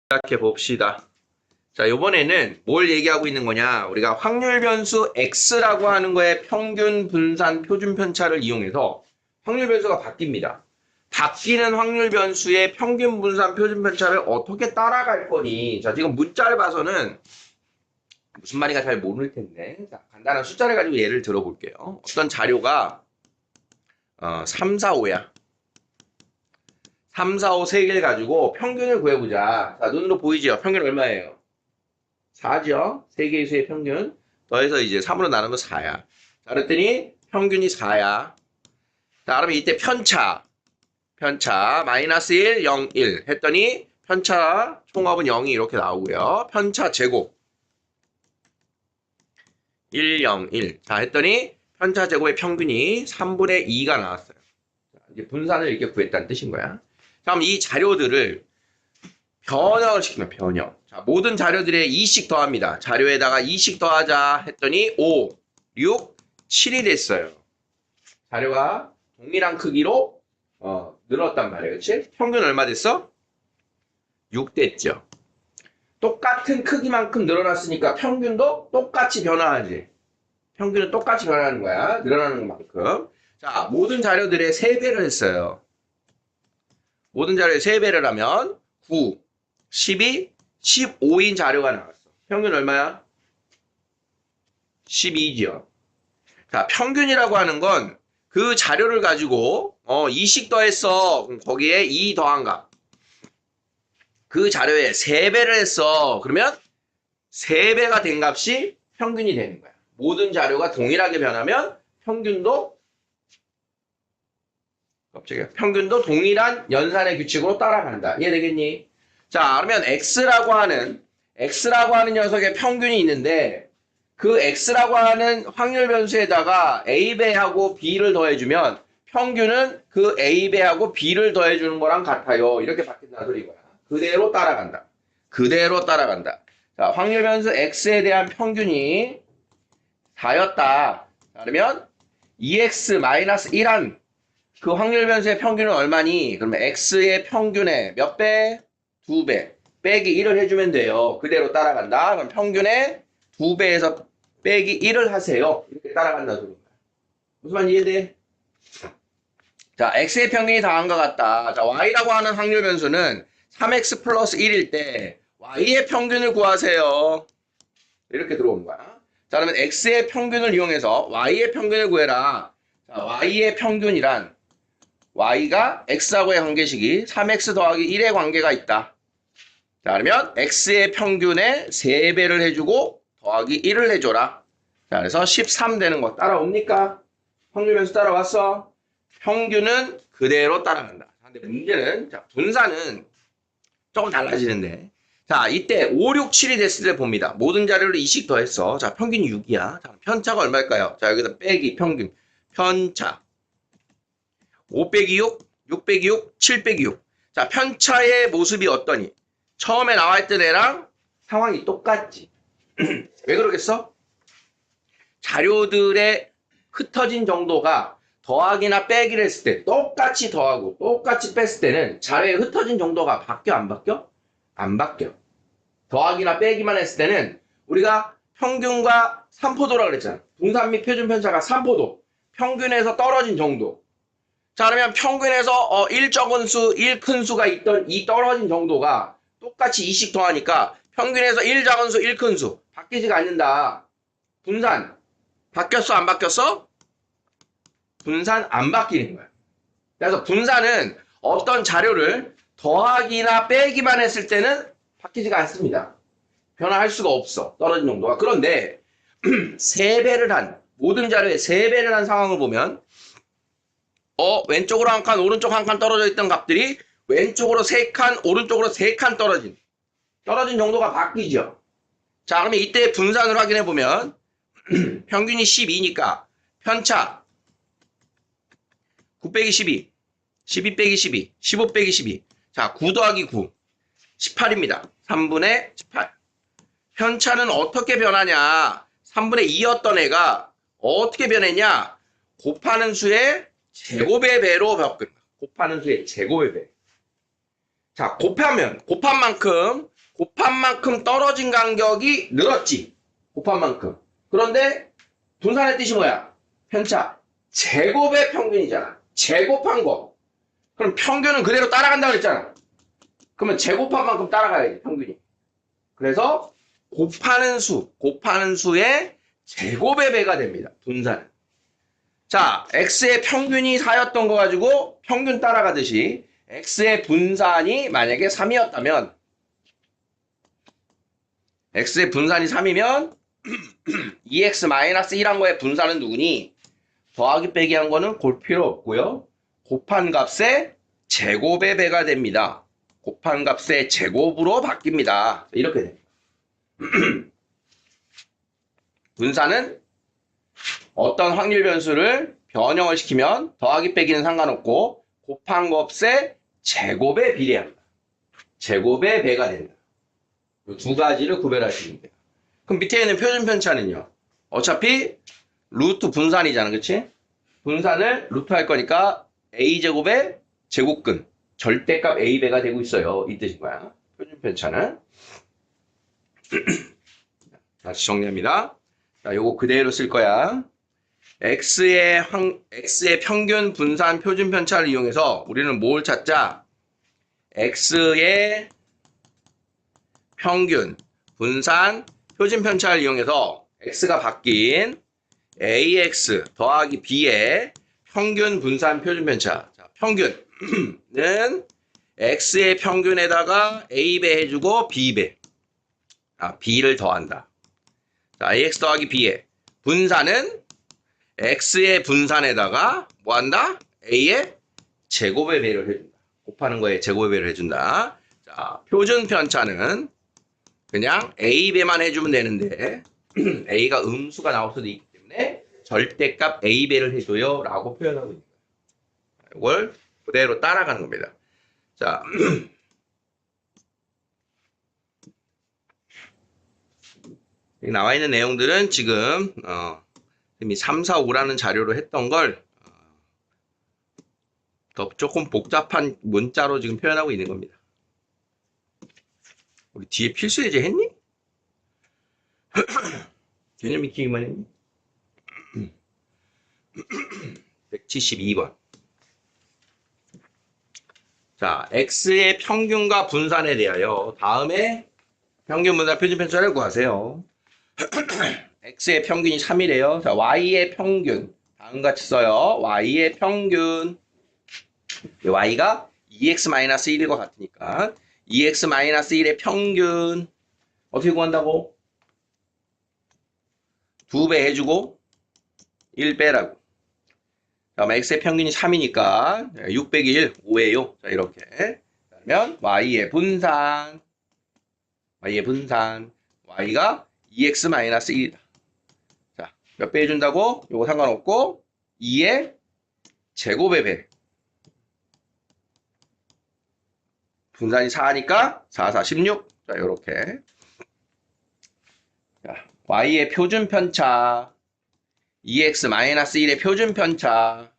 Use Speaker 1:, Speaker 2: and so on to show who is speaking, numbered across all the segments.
Speaker 1: 시작해 봅시다. 자, 이번에는 뭘 얘기하고 있는 거냐? 우리가 확률 변수 x라고 하는 거에 평균 분산 표준 편차를 이용해서 확률 변수가 바뀝니다. 바뀌는 확률 변수의 평균 분산 표준 편차를 어떻게 따라갈 거니? 자, 지금 문자를 봐서는 무슨 말인가 잘 모를 텐데. 자, 간단한 숫자를 가지고 예를 들어볼게요. 어떤 자료가 3, 4, 5야. 3, 4, 5 세 개를 가지고 평균을 구해보자. 자, 눈으로 보이죠? 평균 얼마예요? 4죠? 세 개의 수의 평균. 더해서 이제 3으로 나누면 4야. 자, 그랬더니 평균이 4야. 자, 그러면 이때 편차. 마이너스 1, 0, 1 했더니 편차 총합은 0이 이렇게 나오고요. 편차 제곱. 1, 0, 1. 자, 했더니 편차 제곱의 평균이 3분의 2가 나왔어요. 자, 이제 분산을 이렇게 구했다는 뜻인 거야. 자, 그럼 이 자료들을 변형을 시키면 변형. 자, 모든 자료들에 2씩 더합니다. 자료에다가 2씩 더하자 했더니 5, 6, 7이 됐어요. 자료가 동일한 크기로 늘었단 말이에요. 그치? 평균 얼마 됐어? 6 됐죠. 똑같은 크기만큼 늘어났으니까 평균도 똑같이 변화하지. 평균은 똑같이 변화하는 거야. 늘어나는 만큼. 자, 모든 자료들의 3배를 했어요. 모든 자료에 3배를 하면 9, 12, 15인 자료가 나왔어. 평균 얼마야? 12죠. 자, 평균이라고 하는 건 그 자료를 가지고 2씩 더했어. 그럼 거기에 2 더한 값. 그 자료에 3배를 했어. 그러면 3배가 된 값이 평균이 되는 거야. 모든 자료가 동일하게 변하면 평균도 동일한 연산의 규칙으로 따라간다. 이해되겠니? 자, 그러면 x라고 하는 녀석의 평균이 있는데 그 x라고 하는 확률 변수에다가 a배하고 b를 더해주면 평균은 그 a배하고 b를 더해주는 거랑 같아요. 이렇게 바뀐다는 소리인 거야. 그대로 따라간다. 자, 확률 변수 x에 대한 평균이 4였다. 그러면 2x-1한 그 확률 변수의 평균은 얼마니? 그러면 x의 평균에 몇 배? 2배. 빼기 1을 해주면 돼요. 그대로 따라간다. 그럼 평균에 2배에서 빼기 1을 하세요. 이렇게 따라간다는 소리입니다. 무슨 말 이해돼? 자, x의 평균이 다한 것 같다. 자, y라고 하는 확률 변수는 3x 플러스 1일 때 y의 평균을 구하세요. 이렇게 들어오는 거야. 자, 그러면 x의 평균을 이용해서 y의 평균을 구해라. 자, y의 평균이란 y가 x하고의 관계식이 3x 더하기 1의 관계가 있다. 자, 그러면 x의 평균에 3배를 해주고 더하기 1을 해줘라. 자, 그래서 13 되는 거 따라옵니까? 확률 변수 따라왔어? 평균은 그대로 따라간다. 근데 문제는, 자, 분산은 조금 달라지는데. 자, 이때 5, 6, 7이 됐을 때 봅니다. 모든 자료를 2씩 더했어. 자, 평균이 6이야. 자, 편차가 얼마일까요? 자, 여기서 빼기 평균. 편차. 5 빼기 6, 6 빼기 6, 7 빼기 6. 자, 편차의 모습이 어떠니? 처음에 나와있던 애랑 상황이 똑같지. 왜 그러겠어? 자료들의 흩어진 정도가 더하기나 빼기를 했을 때 똑같이 더하고 똑같이 뺐을 때는 자료의 흩어진 정도가 바뀌어 안 바뀌어? 안 바뀌어. 더하기나 빼기만 했을 때는 우리가 평균과 산포도라고 그랬잖아. 분산 및 표준 편차가 산포도. 평균에서 떨어진 정도. 자, 그러면 평균에서 1 적은 수, 1 큰 수가 있던 이 떨어진 정도가 똑같이 2씩 더하니까 평균에서 1 작은 수, 1 큰 수 바뀌지가 않는다. 분산 바뀌었어? 안 바뀌었어? 분산 안 바뀌는 거야. 그래서 분산은 어떤 자료를 더하기나 빼기만 했을 때는 바뀌지가 않습니다. 변화할 수가 없어. 떨어진 정도가. 그런데 3배를 한 모든 자료에 3배를 한 상황을 보면 왼쪽으로 한 칸, 오른쪽 한 칸 떨어져 있던 값들이 왼쪽으로 3칸, 오른쪽으로 3칸 떨어진 정도가 바뀌죠. 자, 그러면 이때 분산을 확인해 보면 평균이 12니까 편차 9 빼기 12, 12 빼기 12, 15 빼기 12. 자, 9 더하기 9, 18입니다. 3분의 18. 편차는 어떻게 변하냐? 3분의 2였던 애가 어떻게 변했냐? 곱하는 수의 제곱의 배로 바뀐다. 곱하는 수의 제곱의 배. 자, 곱한 만큼 곱한 만큼 떨어진 간격이 늘었지. 곱한 만큼. 그런데 분산의 뜻이 뭐야? 편차. 제곱의 평균이잖아. 제곱한 거. 그럼 평균은 그대로 따라간다고 그랬잖아. 그러면 제곱한 만큼 따라가야지, 평균이. 그래서 곱하는 수의 제곱의 배가 됩니다. 분산은. 자, x의 평균이 4였던 거 가지고 평균 따라가듯이 x의 분산이 만약에 3이었다면 x의 분산이 3이면 2x-1한 거의 분산은 누구니? 더하기 빼기 한 거는 골 필요 없고요. 곱한 값의 제곱의 배가 됩니다. 곱한 값의 제곱으로 바뀝니다. 이렇게 됩니다. 분산은 어떤 확률 변수를 변형을 시키면 더하기 빼기는 상관없고 곱한 값의 제곱에 비례합니다. 제곱의 배가 된다. 이 두 가지를 구별하시면 돼요. 그럼 밑에 있는 표준 편차는요. 어차피 루트 분산이잖아. 그치? 분산을 루트 할 거니까 a제곱의 제곱근 절대값 a배가 되고 있어요. 이 뜻인 거야. 표준 편차는. 다시 정리합니다. 자, 요거 그대로 쓸 거야. x의 평균 분산 표준 편차를 이용해서 우리는 뭘 찾자? x의 평균 분산 표준 편차를 이용해서 x가 바뀐 ax 더하기 b의 평균 분산 표준 편차. 자, 평균은 x의 평균에다가 a배 해주고 b배. b를 더한다. 자, ax 더하기 b의 분산은 x의 분산에다가 뭐 한다? a의 제곱의 배를 해준다. 곱하는 거에 제곱의 배를 해준다. 자, 표준 편차는 그냥 a배만 해주면 되는데 a가 음수가 나올 수도 있기 때문에 절대값 a배를 해줘요 라고 표현하고 있는 거예요. 이걸 그대로 따라가는 겁니다. 자, 여기 나와 있는 내용들은 지금 이미 3, 4, 5라는 자료로 했던 걸 더 조금 복잡한 문자로 지금 표현하고 있는 겁니다. 우리 뒤에 필수 예제 했니? 개념 익히기만 했니? 172번. 자, x의 평균과 분산에 대하여 다음에 평균 분산 표준 편차를 구하세요. x의 평균이 3이래요. 자, y의 평균. 다음같이 써요. y의 평균. y가 2x-1과 같으니까 2x-1의 평균 어떻게 구한다고? 2배 해주고 1 빼라고. 다음 x의 평균이 3이니까 6 빼기 1, 5예요. 자, 이렇게. 그러면 y의 분산. y가 2x-1이다. 자, 몇 배 해준다고? 요거 상관없고 2의 제곱의 배. 분산이 4니까 4, 4, 16. 자, 요렇게. 자, y의 표준 편차. 2x-1의 표준 편차.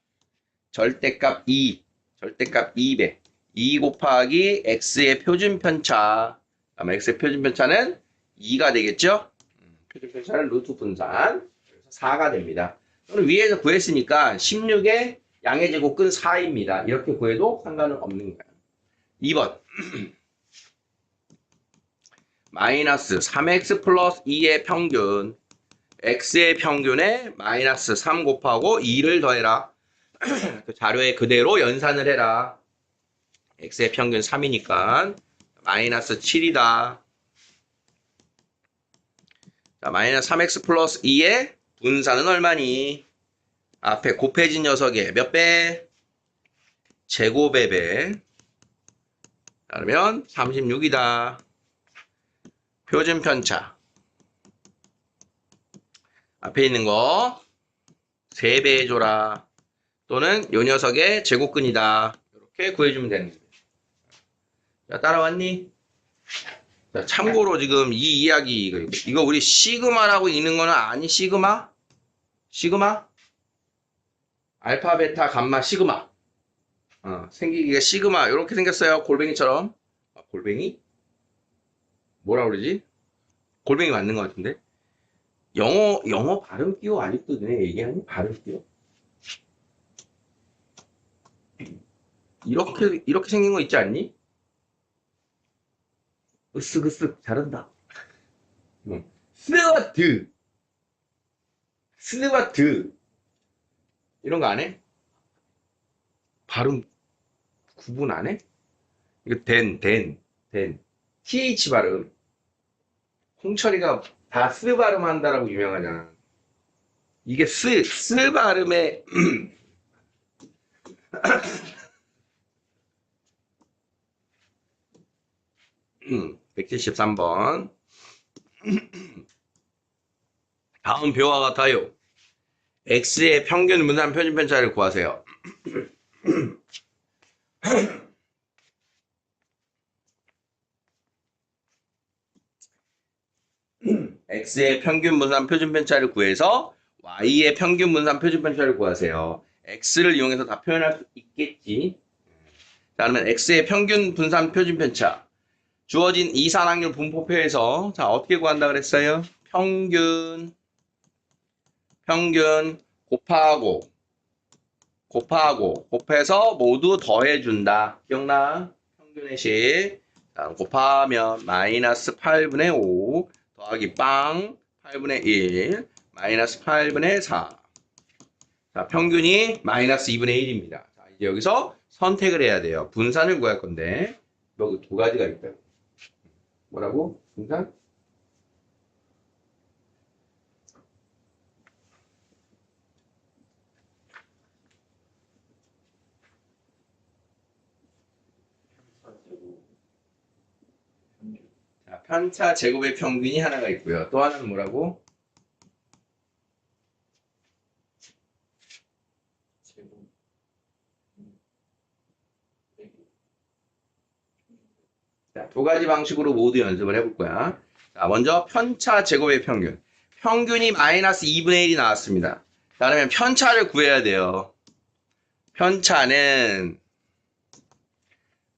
Speaker 1: 절대값 2. 절대값 2배. 2 곱하기 x의 표준 편차. 그다음에 x의 표준 편차는 2가 되겠죠? 표준 편차는 루트 분산. 그래서 4가 됩니다. 또는 위에서 구했으니까 16의 양의 제곱근 4입니다. 이렇게 구해도 상관은 없는 거예요. 2번. 마이너스 3x 플러스 2의 평균. x의 평균에 마이너스 3 곱하고 2를 더해라. 그 자료에 그대로 연산을 해라. x의 평균 3이니까 마이너스 7이다. 자, 마이너스 3x 플러스 2의 분산은 얼마니? 앞에 곱해진 녀석의 몇 배? 제곱의 배. 그러면 36이다. 표준 편차. 앞에 있는 거 3배 해줘라. 또는 요 녀석의 제곱근이다. 이렇게 구해주면 되는 거예요. 자, 따라왔니? 자, 참고로 지금 이 이야기 이거 우리 시그마라고 읽는 거는 아니 시그마? 시그마? 알파, 베타, 감마, 시그마. 생기기가 시그마 이렇게 생겼어요. 골뱅이처럼. 골뱅이? 뭐라 그러지? 골뱅이 맞는 것 같은데? 영어 발음 띄워 아직도 너네 얘기하니? 발음 띄워? 이렇게 생긴 거 있지 않니? 으쓱으쓱 잘한다. 스와트, 스와트. 이런 거 안 해? 발음 구분 안 해? 이거 된. TH 발음. 홍철이가 다 스 발음 한다라고 유명하잖아. 이게 스 발음에 173번. 다음 표와 같아요. x의 평균 분산 표준편차를 구하세요. x의 평균 분산 표준편차를 구해서 y의 평균 분산 표준편차를 구하세요. x를 이용해서 다 표현할 수 있겠지. 자, 그러면 x의 평균 분산 표준편차. 주어진 이산항률 분포표에서 자 어떻게 구한다 그랬어요? 평균 곱해서 모두 더해준다. 기억나? 평균의 식. 자, 곱하면 마이너스 8분의 5 더하기 빵 8분의 1 마이너스 8분의 4. 자, 평균이 마이너스 2분의 1입니다. 자, 이제 여기서 선택을 해야 돼요. 분산을 구할 건데 여기 두 가지가 있다. 뭐라고? 분산? 자, 편차 제곱의 평균이 하나가 있고요. 또 하나는 뭐라고? 자, 두 가지 방식으로 모두 연습을 해볼 거야. 자, 먼저 편차 제곱의 평균. 평균이 마이너스 2분의 1이 나왔습니다. 자, 그러면 편차를 구해야 돼요. 편차는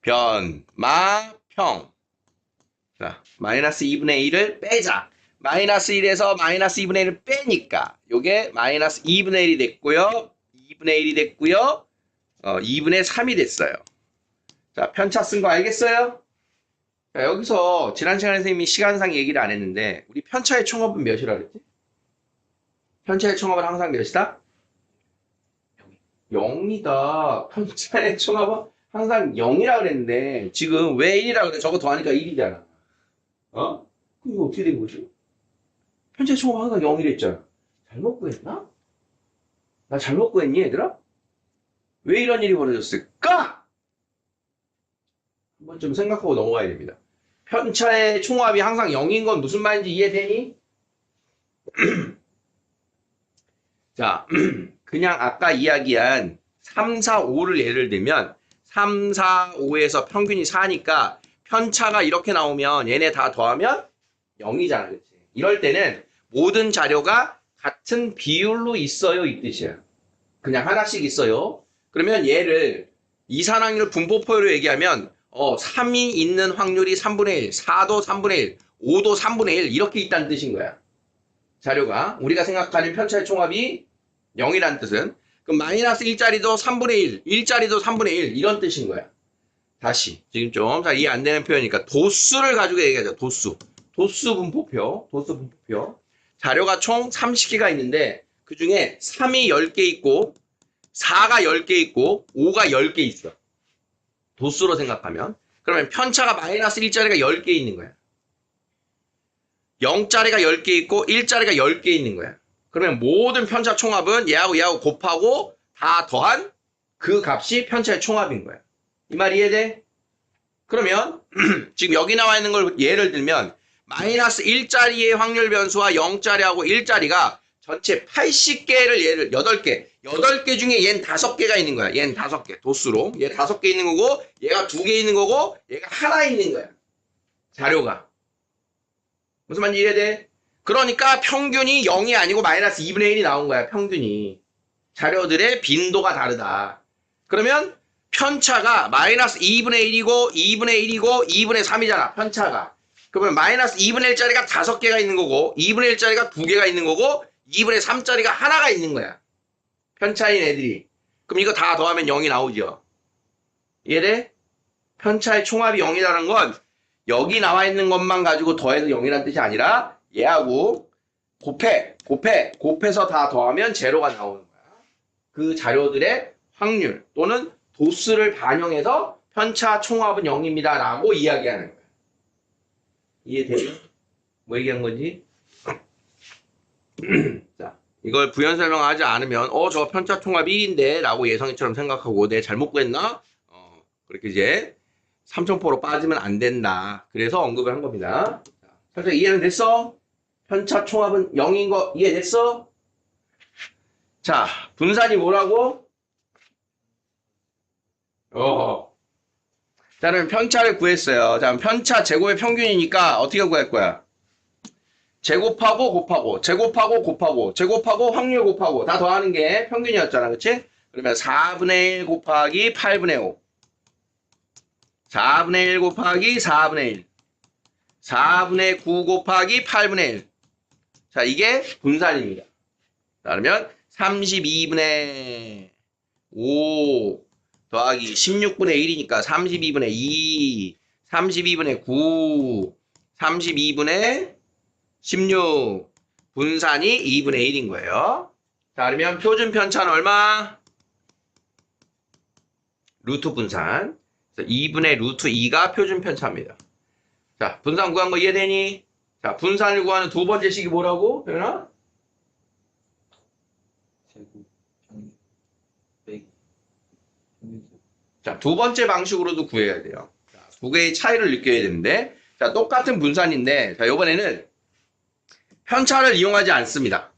Speaker 1: 변마평. 자, 마이너스 2분의 1을 빼자. 마이너스 1에서 마이너스 2분의 1을 빼니까 요게 마이너스 2분의 1이 됐고요. 2분의 1이 됐고요. 2분의 3이 됐어요. 자, 편차 쓴 거 알겠어요? 자, 여기서 지난 시간에 선생님이 시간상 얘기를 안 했는데 우리 편차의 총합은 몇이라 그랬지? 편차의 총합은 항상 몇이다? 0이다. 편차의 총합은 항상 0이라 그랬는데 지금 왜 1이라 그래? 저거 더하니까 1이잖아. 어? 그럼 이거 어떻게 된 거지? 편차의 총합은 항상 0이랬잖아. 잘못 구했나? 나 잘못 구했니 얘들아? 왜 이런 일이 벌어졌을까? 한번 좀 생각하고 넘어가야 됩니다. 편차의 총합이 항상 0인 건 무슨 말인지 이해되니? 자, 그냥 아까 이야기한 3, 4, 5를 예를 들면 3, 4, 5에서 평균이 4니까 편차가 이렇게 나오면 얘네 다 더하면 0이잖아. 그치? 이럴 때는 모든 자료가 같은 비율로 있어요. 이 뜻이야. 그냥 하나씩 있어요. 그러면 얘를 이산항률 분포표로 얘기하면 3이 있는 확률이 3분의 1, 4도 3분의 1, 5도 3분의 1 이렇게 있다는 뜻인 거야. 자료가 우리가 생각하는 편차의 총합이 0이라는 뜻은 그럼 마이너스 1짜리도 3분의 1, 1짜리도 3분의 1 이런 뜻인 거야. 다시 지금 좀 잘 이해 안 되는 표현이니까 도수를 가지고 얘기하자. 도수 분포표. 자료가 총 30개가 있는데 그 중에 3이 10개 있고 4가 10개 있고 5가 10개 있어. 도수로 생각하면 그러면 편차가 마이너스 1짜리가 10개 있는 거야. 0짜리가 10개 있고 1짜리가 10개 있는 거야. 그러면 모든 편차 총합은 얘하고 곱하고 다 더한 그 값이 편차의 총합인 거야. 이 말 이해돼? 그러면 지금 여기 나와 있는 걸 예를 들면 마이너스 1짜리의 확률 변수와 0짜리하고 1짜리가 전체 80개를 얘를 8개 중에 얘는 5개가 있는 거야. 얘는 5개 도수로 얘 5개 있는 거고 얘가 2개 있는 거고 얘가 하나 있는 거야. 자료가 무슨 말인지 이해돼? 그러니까 평균이 0이 아니고 마이너스 2분의 1이 나온 거야. 평균이 자료들의 빈도가 다르다. 그러면 편차가 마이너스 2분의 1이고 2분의 1이고 2분의 3이잖아. 편차가. 그러면 마이너스 2분의 1짜리가 5개가 있는 거고 2분의 1짜리가 2개가 있는 거고 2분의 3짜리가 하나가 있는 거야. 편차인 애들이. 그럼 이거 다 더하면 0이 나오죠. 이해돼? 편차의 총합이 0이라는 건 여기 나와 있는 것만 가지고 더해서 0이라는 뜻이 아니라 얘하고 곱해서 다 더하면 제로가 나오는 거야. 그 자료들의 확률 또는 도수를 반영해서 편차 총합은 0입니다 라고 이야기하는 거야. 이해돼요? 뭐 얘기한 건지? 자, 이걸 부연 설명하지 않으면 저 편차 총합 1인데 라고 예성이처럼 생각하고 내 잘못 구했나? 그렇게 이제 삼천포로 빠지면 안 된다. 그래서 언급을 한 겁니다. 살짝 이해는 됐어? 편차 총합은 0인 거 이해됐어? 자, 분산이 뭐라고? 자, 그럼 편차를 구했어요. 자, 편차 제곱의 평균이니까 어떻게 구할 거야? 제곱하고 확률 곱하고 다 더하는 게 평균이었잖아. 그치? 그러면 4분의 1 곱하기 8분의 5 4분의 1 곱하기 4분의 1 4분의 9 곱하기 8분의 1 자, 이게 분산입니다. 자, 그러면 32분의 5 더하기 16분의 1이니까 32분의 2 32분의 9 32분의 16 분산이 2분의 1인 거예요. 자, 그러면 표준 편차는 얼마? 루트 분산. 2분의 루트 2가 표준 편차입니다. 자, 분산 구한 거 이해되니? 자, 분산을 구하는 두 번째 식이 뭐라고? 되나? 자, 두 번째 방식으로도 구해야 돼요. 자, 두 개의 차이를 느껴야 되는데, 자, 똑같은 분산인데, 자, 이번에는 편차를 이용하지 않습니다.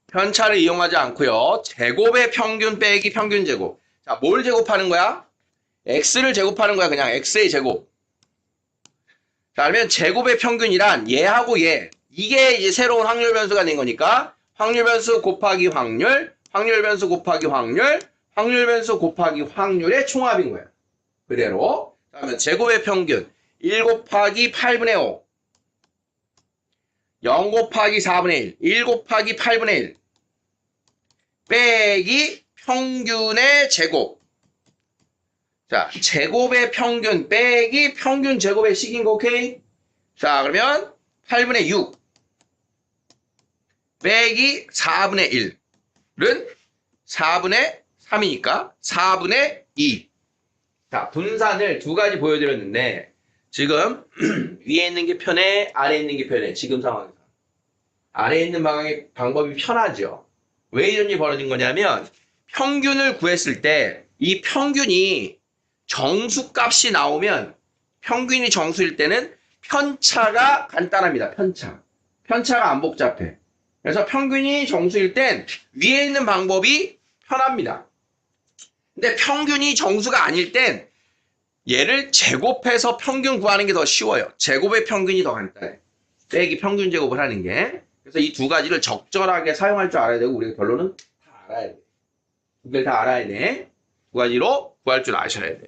Speaker 1: 편차를 이용하지 않고요. 제곱의 평균 빼기 평균 제곱. 자, 뭘 제곱하는 거야? x를 제곱하는 거야. 그냥 x의 제곱. 자, 그러면 제곱의 평균이란 얘하고 얘. 이게 이제 새로운 확률 변수가 된 거니까 확률 변수 곱하기 확률, 확률 변수 곱하기 확률, 확률 변수 곱하기 확률의 총합인 거야. 그대로. 자, 그러면 제곱의 평균 1 곱하기 8분의 5 0 곱하기 4분의 1 1 곱하기 8분의 1 빼기 평균의 제곱. 자, 제곱의 평균 빼기 평균 제곱의 식인 거 오케이? 자, 그러면 8분의 6 빼기 4분의 1은 4분의 3이니까 4분의 2. 자, 분산을 두 가지 보여드렸는데 지금 위에 있는 게 편해, 아래에 있는 게 편해. 지금 상황에서. 아래에 있는 방법이 편하죠. 왜 이런 일이 벌어진 거냐면 평균을 구했을 때 이 평균이 정수값이 나오면 평균이 정수일 때는 편차가 간단합니다. 편차가 안 복잡해. 그래서 평균이 정수일 땐 위에 있는 방법이 편합니다. 근데 평균이 정수가 아닐 땐 얘를 제곱해서 평균 구하는 게 더 쉬워요. 제곱의 평균이 더 간단해. 빼기 평균 제곱을 하는 게. 그래서 이 두 가지를 적절하게 사용할 줄 알아야 되고 우리가 결론은 다 알아야 돼. 두 개를 다 알아야 돼. 두 가지로 구할 줄 아셔야 돼요.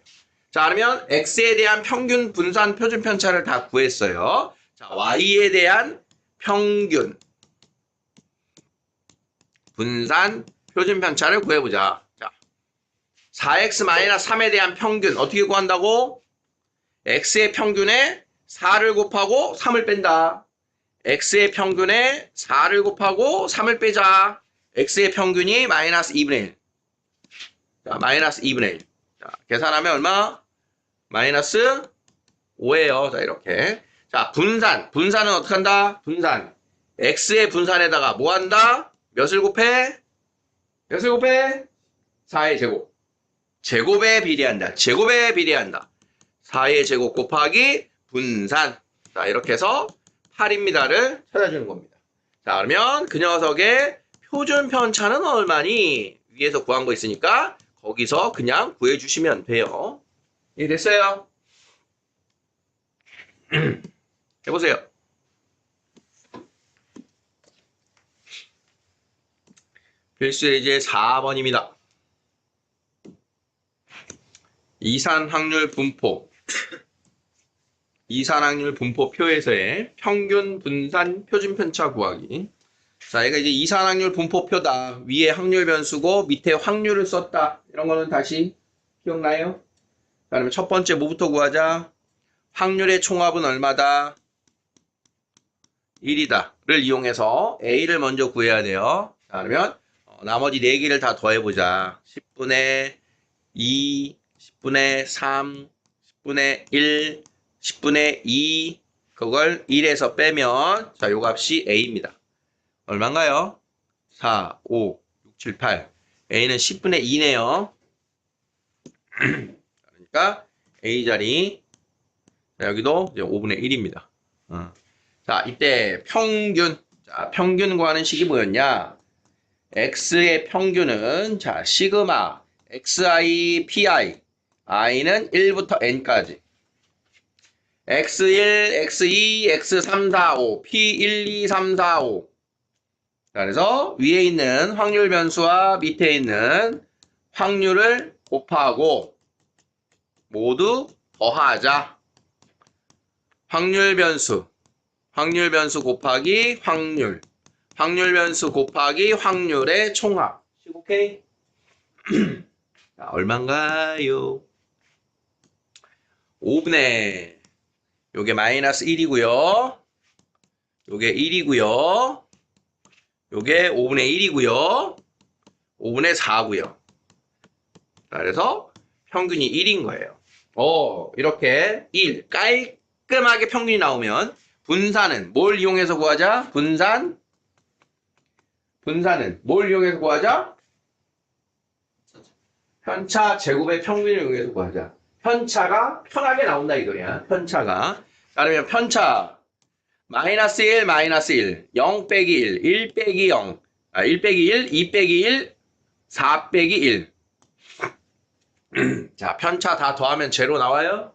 Speaker 1: 자, 그러면 x에 대한 평균 분산 표준 편차를 다 구했어요. 자, y에 대한 평균 분산 표준 편차를 구해보자. 자, 4x-3에 대한 평균 어떻게 구한다고? x의 평균에 4를 곱하고 3을 뺀다. x의 평균에 4를 곱하고 3을 빼자. x의 평균이 마이너스 2분의 1. 자, 마이너스 2분의 1. 자, 계산하면 얼마? 마이너스 5예요. 자, 이렇게. 자, 분산은 어떻게 한다? 분산. x의 분산에다가 뭐 한다? 몇을 곱해? 4의 제곱. 제곱에 비례한다. 4의 제곱 곱하기 분산. 자, 이렇게 해서 8입니다를 찾아주는 겁니다. 자, 그러면 그 녀석의 표준 편차는 얼마니? 위에서 구한 거 있으니까 거기서 그냥 구해주시면 돼요. 이해됐어요? 해보세요. 필수예제 4번입니다. 이산 확률 분포. 이산확률 분포표에서의 평균 분산 표준 편차 구하기. 자, 얘가 이제 이산확률 분포표다. 위에 확률 변수고 밑에 확률을 썼다. 이런 거는 다시 기억나요? 그러면 첫 번째 뭐부터 구하자? 확률의 총합은 얼마다? 1이다를 이용해서 A를 먼저 구해야 돼요. 자, 그러면 나머지 4개를 다 더해보자. 10분의 2, 10분의 3, 10분의 1, 10분의 2 그걸 1에서 빼면 자, 요 값이 A입니다. 얼마인가요? 4, 5, 6, 7, 8 A는 10분의 2네요. 그러니까 A자리 여기도 이제 5분의 1입니다. 자, 이때 평균. 자, 평균 구하는 식이 뭐였냐? X의 평균은 자, 시그마 XI, PI. I는 1부터 N까지. X1, X2, X3, 4, 5. P1, 2, 3, 4, 5. 자, 그래서 위에 있는 확률 변수와 밑에 있는 확률을 곱하고 모두 더하자. 확률 변수 곱하기 확률 변수 곱하기 확률의 총합. 오케이? 자, 얼마인가요? 5분의 요게 마이너스 1이고요. 요게 1이고요. 요게 5분의 1이고요. 5분의 4고요. 그래서 평균이 1인 거예요. 이렇게 1 깔끔하게 평균이 나오면 분산은 뭘 이용해서 구하자? 분산은 뭘 이용해서 구하자? 편차 제곱의 평균을 이용해서 구하자. 편차가 편하게 나온다 이거야. 편차가. 자, 그러면 편차 마이너스 1, 마이너스 1, 0 빼기 1, 1 빼기 0, 1 빼기 1, 2 빼기 1, 4 빼기 1. 자, 편차 다 더하면 제로 나와요?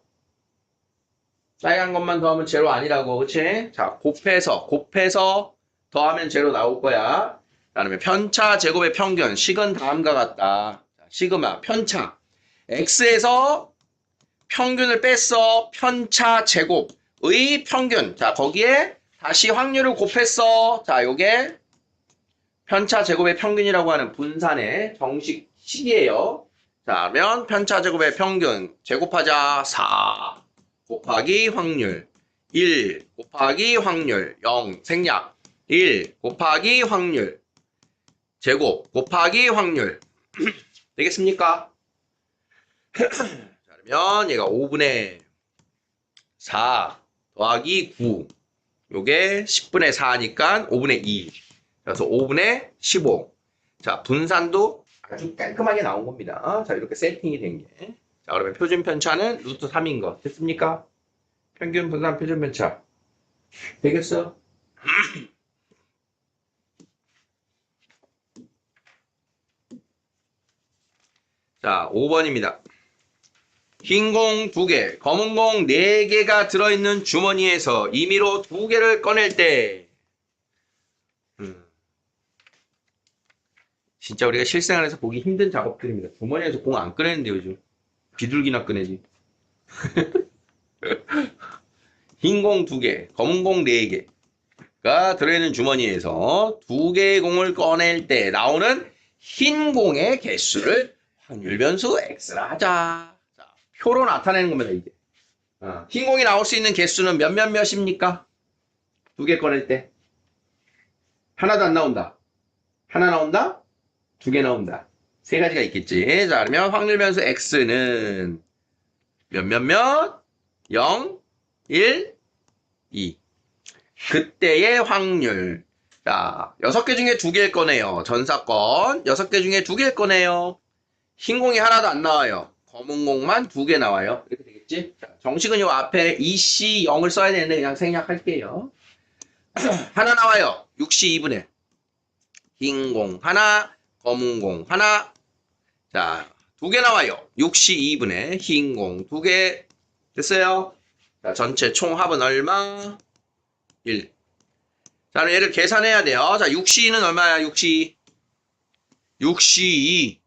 Speaker 1: 빨간 것만 더하면 제로 아니라고, 그치? 자, 곱해서 더하면 제로 나올 거야. 그다음에 편차 제곱의 평균, 식은 다음과 같다. 자, 시그마, 편차. X에서 평균을 뺐어. 편차 제곱의 평균. 자, 거기에 다시 확률을 곱했어. 자, 요게 편차 제곱의 평균이라고 하는 분산의 정식 식이에요. 자, 그러면 편차 제곱의 평균 제곱하자 4 곱하기 확률 1 곱하기 확률 0 생략 1 곱하기 확률 제곱 곱하기 확률 되겠습니까? 자, 그러면 얘가 5분의 4 더하기 9 요게 10분의 4니까 5분의 2 그래서 5분의 15 자, 분산도 아주 깔끔하게 나온 겁니다. 자, 이렇게 세팅이 된 게. 자, 그러면 표준 편차는 루트 3인 거. 됐습니까? 평균 분산 표준 편차. 되겠어? 자, 5번입니다. 흰 공 2개, 검은 공 4개가 들어있는 주머니에서 임의로 2개를 꺼낼 때 진짜 우리가 실생활에서 보기 힘든 작업들입니다. 주머니에서 공 안 꺼내는데 요즘. 비둘기나 꺼내지. 흰 공 2개, 검은 공 4개가 들어있는 주머니에서 2개의 공을 꺼낼 때 나오는 흰 공의 개수를 확률 변수 X라 하자. 자, 표로 나타내는 겁니다, 이제. 흰 공이 나올 수 있는 개수는 몇입니까? 2개 꺼낼 때. 하나도 안 나온다. 하나 나온다? 2개 나온다. 3가지가 있겠지. 자, 그러면 확률 변수 X는 몇? 0, 1, 2. 그때의 확률. 자, 6개 중에 2개일 거네요. 전사건. 6개 중에 2개일 거네요. 흰 공이 하나도 안 나와요. 검은 공만 2개 나와요. 이렇게 되겠지? 자, 정식은 요 앞에 2C 0을 써야 되는데 그냥 생략할게요. 하나 나와요. 6C 2분의. 흰 공 하나, 검은 공 하나. 자, 2개 나와요. 6C 2분의 흰 공 2개. 됐어요? 자, 전체 총합은 얼마? 1. 자, 그럼 얘를 계산해야 돼요. 자, 6C는 얼마야? 6C. 6C2.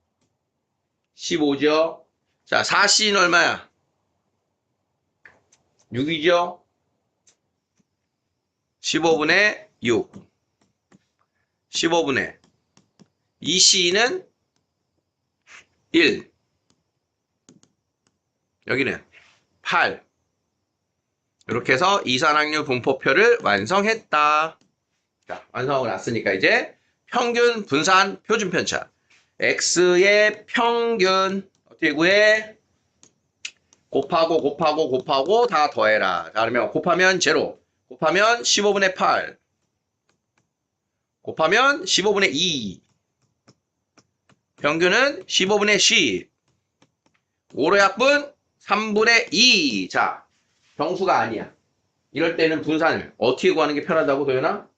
Speaker 1: 15죠? 자, 4C는 얼마야? 6이죠? 15분의 6. 15분의 2C는 1. 여기는 8. 이렇게 해서 이산화탄소 분포표를 완성했다. 자, 완성하고 났으니까 이제 평균 분산 표준 편차. X의 평균 어떻게 구해? 곱하고 다 더해라. 자, 그러면 곱하면 0. 곱하면 15분의 8. 곱하면 15분의 2. 평균은 15분의 10. 오로의 합분 3분의 2. 자, 정수가 아니야. 이럴 때는 분산을 어떻게 구하는 게 편하다고, 도현아?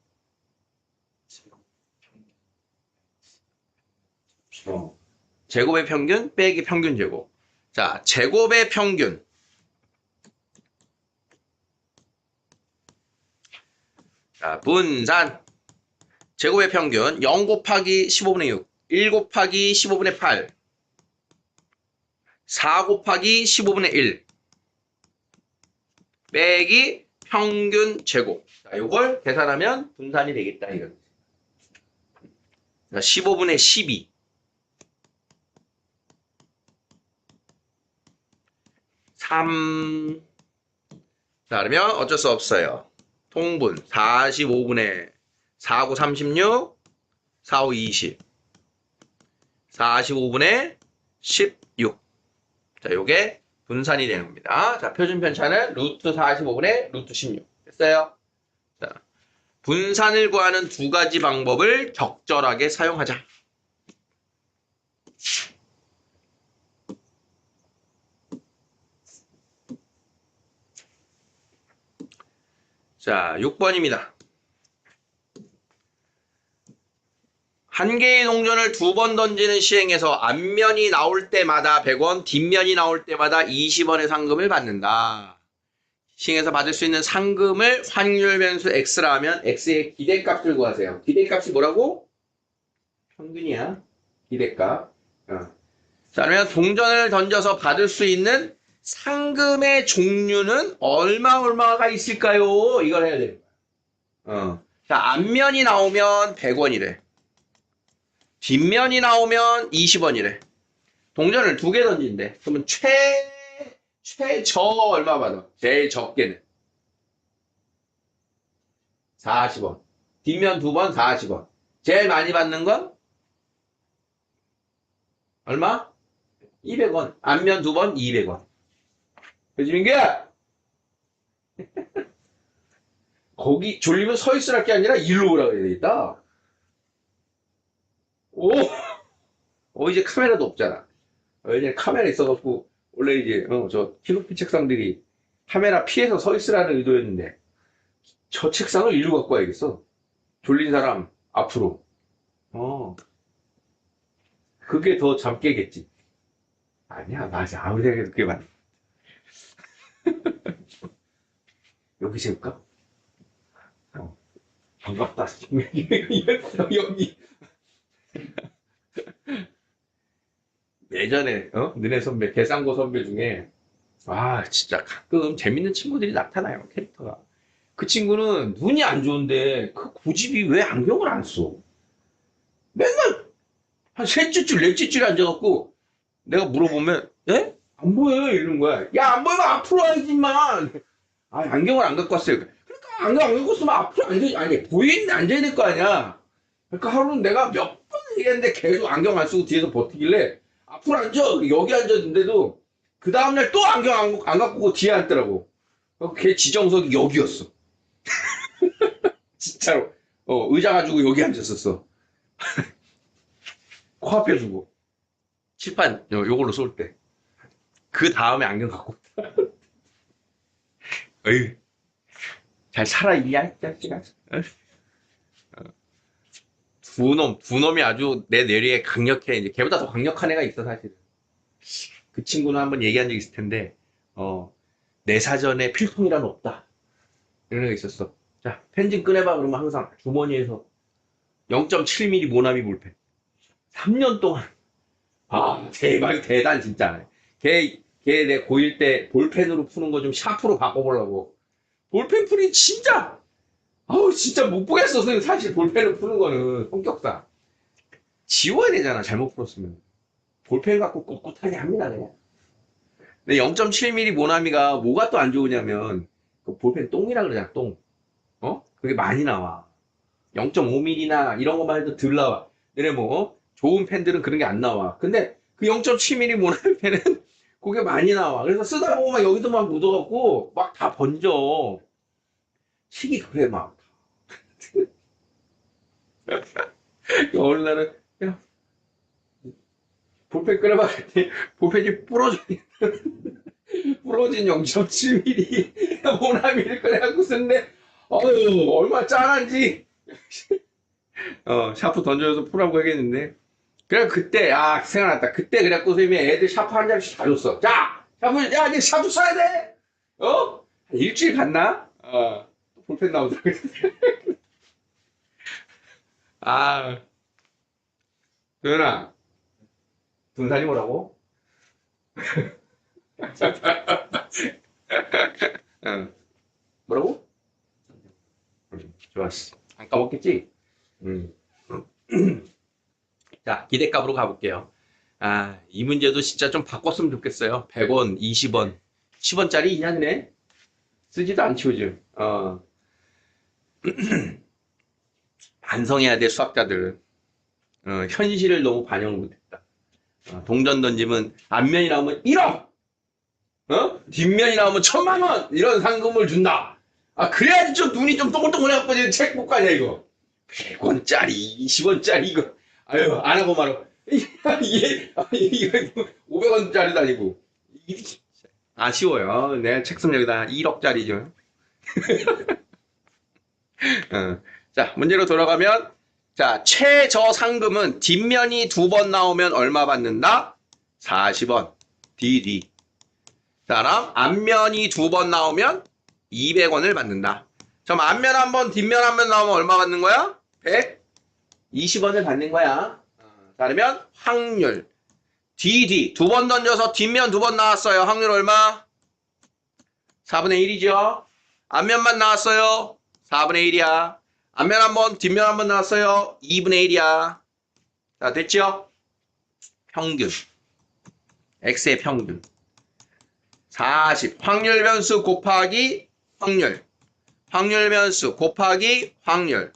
Speaker 1: 제곱의 평균 빼기 평균 제곱. 자, 제곱의 평균. 자, 분산. 제곱의 평균 0 곱하기 15분의 6. 1 곱하기 15분의 8. 4 곱하기 15분의 1. 빼기 평균 제곱. 자, 요걸 계산하면 분산이 되겠다. 이거. 자, 15분의 12. 3. 자, 그러면 어쩔 수 없어요. 통분 45분의 4, 9, 36, 4, 5, 20. 45분의 16. 자, 요게 분산이 되는 겁니다. 자, 표준 편차는 루트 45분의 루트 16. 됐어요? 자, 분산을 구하는 두 가지 방법을 적절하게 사용하자. 자, 6번입니다. 한 개의 동전을 2번 던지는 시행에서 앞면이 나올 때마다 100원, 뒷면이 나올 때마다 20원의 상금을 받는다. 시행에서 받을 수 있는 상금을 확률 변수 x라 하면 x의 기대값을 구하세요. 기대값이 뭐라고? 평균이야. 기대값. 자, 그러면 동전을 던져서 받을 수 있는 상금의 종류는 얼마가 있을까요? 이걸 해야 되는 거야. 자, 앞면이 나오면 100원이래. 뒷면이 나오면 20원이래. 동전을 2개 던진대. 그러면 최저 얼마 받아? 제일 적게는 40원. 뒷면 2번 40원. 제일 많이 받는 건 얼마? 200원. 앞면 2번 200원. 그치, 민규야? 거기 졸리면 서 있으랄 게 아니라 일로 오라고 해야 되겠다. 이제 카메라도 없잖아. 이제 카메라 있어갖고, 원래 이제, 저 키높이 책상들이 카메라 피해서 서 있으라는 의도였는데, 저 책상을 일로 갖고 와야겠어. 졸린 사람 앞으로. 그게 더 잠 깨겠지. 아니야, 맞아. 아무리 생각해도 그게 맞아. 여기 세울까? 반갑다. 여기. 예전에 너네 선배 계산고 선배 중에 진짜 가끔 재밌는 친구들이 나타나요. 캐릭터가. 그 친구는 눈이 안 좋은데 그 고집이 왜 안경을 안 써? 맨날 한 셋째 줄 넷째 줄에 앉아갖고 내가 물어보면 예? 안 보여요 이러는 거야. 야, 안 보이면 앞으로 와야지만. 안경을 안 갖고 왔어요. 그러니까 안경 안 갖고 왔으면 앞으로 앉아. 아니, 보이는데 앉아야 될 거 아니야. 그러니까 하루는 내가 몇 번 얘기했는데 계속 안경 안 쓰고 뒤에서 버티길래 앞으로 앉아. 여기 앉았는데도 그 다음날 또 안경 안 갖고 오고 뒤에 앉더라고. 걔 지정석이 여기였어. 진짜로. 의자 가지고 여기 앉았었어. 코앞에 두고. 칠판 요걸로 쏠 때. 그 다음에 안경 갖고 왔다. 어휴. 잘 살아있냐, 이 자식아. 두 놈이 아주 내 뇌리에 강력해. 이제 걔보다 더 강력한 애가 있어, 사실은. 그 친구는 한번 얘기한 적 있을 텐데, 내 사전에 필통이란 없다. 이런 애가 있었어. 자, 펜 좀 꺼내봐. 그러면 항상 주머니에서 0.7mm 모나미 볼펜. 3년 동안. 대박, 대단, 진짜. 걔 걔 내 고1 때 볼펜으로 푸는 거 좀 샤프로 바꿔보려고. 볼펜 풀이 진짜, 아우, 진짜 못 보겠어. 선생님, 사실 볼펜으로 푸는 거는 성격상. 지워야 되잖아, 잘못 풀었으면. 볼펜 갖고 꿋꿋하게 합니다, 그냥. 근데 0.7mm 모나미가 뭐가 또 안 좋으냐면, 그 볼펜 똥이라 그러잖아, 똥. 어? 그게 많이 나와. 0.5mm나 이런 것만 해도 덜 나와. 근데 뭐, 좋은 펜들은 그런 게 안 나와. 근데 그 0.7mm 모나미 펜은 그게 많이 나와. 그래서 쓰다 보면 막 여기도 막 묻어갖고, 막 다 번져. 식이 그래, 막. 어느 날은, 야, 볼펜 끓여봐. 그랬더니 볼펜이 부러진 0.7mm 모나미를 꺼내갖고 쓴데, 어휴, 얼마나 짠한지. 샤프 던져서 풀라고 하겠는데. 그래, 그때, 생각났다. 그때 그래갖고 선생님이 애들 샤프 한 장씩 다 줬어. 자! 샤프, 야, 니 샤프 써야 돼! 한 일주일 갔나? 볼펜 나오더라고. 도현아, 등산이 뭐라고? 응. 뭐라고? 좋았어. 안 까먹겠지? 자, 기대값으로 가볼게요. 이 문제도 진짜 좀 바꿨으면 좋겠어요. 100원, 20원, 10원짜리 있냐, 그네? 쓰지도 않지, 요즘. 반성해야 돼, 수학자들. 현실을 너무 반영을 못했다. 동전 던지면 앞면이 나오면 1억! 뒷면이 나오면 1000만원! 이런 상금을 준다. 그래야지 좀 눈이 좀 동글동글해갖고 책 못 가냐, 이거. 100원짜리, 20원짜리, 이거. 아유, 안 하고 말어. 이거 500원짜리도 아니고. 아쉬워요. 내가 책 쓰면 여기다 1억짜리죠. 자, 문제로 돌아가면, 자, 최저 상금은 뒷면이 2번 나오면 얼마 받는다? 40원. DD. 자, 그럼 앞면이 2번 나오면 200원을 받는다. 그럼 앞면 한 번, 뒷면 한 번 나오면 얼마 받는 거야? 120원을 받는 거야. 자, 그러면 확률. DD. 2번 던져서 뒷면 2번 나왔어요. 확률 얼마? 4분의 1이죠. 앞면만 나왔어요. 4분의 1이야. 앞면 한 번, 뒷면 한 번 나왔어요. 2분의 1이야. 자, 됐죠? 평균. X의 평균. 40. 확률 변수 곱하기 확률. 확률 변수 곱하기 확률.